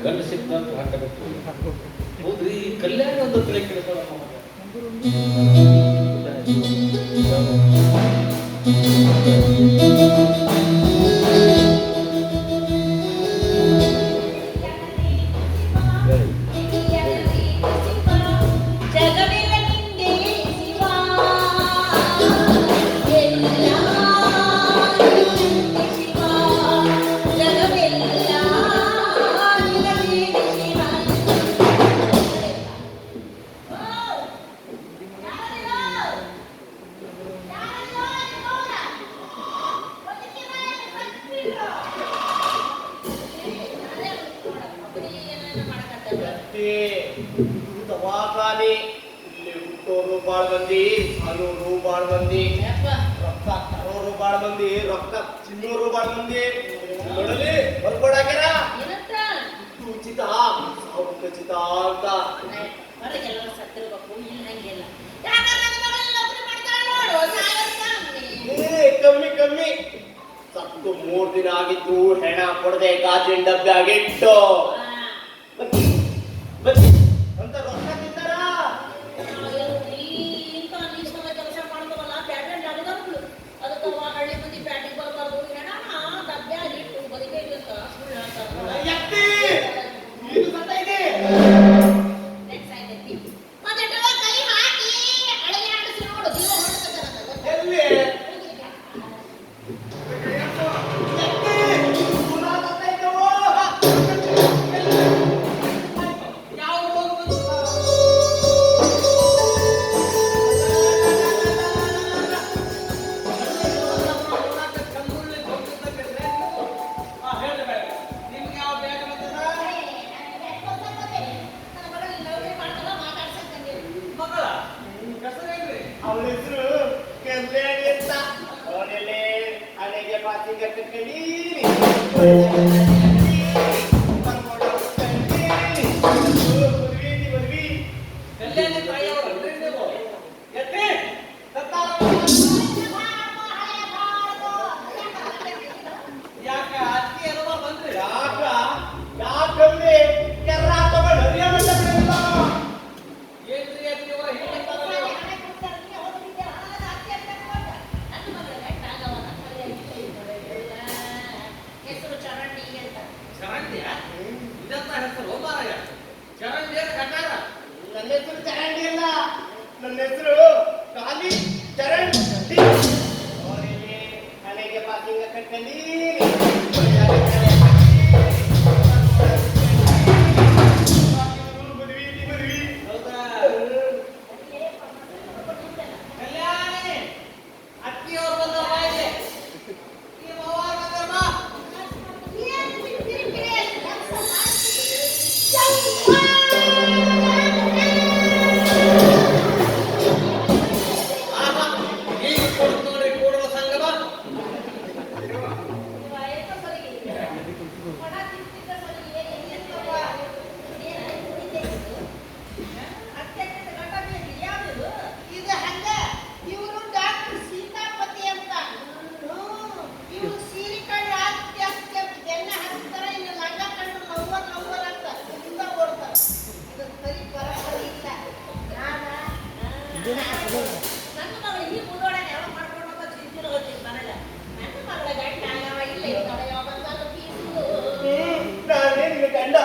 ಗಂಡು ಸಿಕ್ತಂತ ಹಾಕಬೇಕು. ಹೌದ್ರಿ, ಈ ಕಲ್ಯಾಣ ಒಂದು ತಲೆ ಕೆಡಿಸೋಣ. ದವಾಖಾನೆ ಇಲ್ಲಿ ಹುಟ್ಟೋರು ಬಾಳ ಮಂದಿ, ಸಾಯೋರು ಬಾಳ ಮಂದಿ, ರೊಕ್ಕ ತರೋರು ಬಾಳ ಮಂದಿ, ರೊಕ್ಕ ಚಿನ್ನೋರು ಬಾಳ ಮಂದಿ. ನೋಡಲಿ ಬರ್ಕೊಡಾಕ್ಯಾರ ಉಚಿತ ಸಾವು ಖಚಿತ ಅಂತ. ಕಮ್ಮಿ ಕಮ್ಮಿ ಸತ್ತು 3 ದಿನ ಆಗಿತ್ತು, ಹೆಣ ಕೊಡದೆ ಗಾಜಿನ ಡಬ್ಬೆ ಆಗಿಟ್ಟು ಅಂತ ರೊಕ್ಕ ತಿಂತಾರ. ಅವಳ ಹೆಸರು ಕಲ್ಯಾಣಿ ಅಂತ. ಅವನೆಲ್ಲೇ ಹಣೆಗೆ ಪಾತಿ ಕಟ್ಟಿ ನನ್ನ ಹೆಸರು ಚರಂಡಿ ಅಲ್ಲ, ನನ್ನ ಹೆಸರು ಖಾಲಿ ಚರಂಡಿ. ಅವರಿಗೆ ಹಣೆಗೆ ಪಾಸಿಂಗ ಕಟ್ಟಿ ಗಂಡ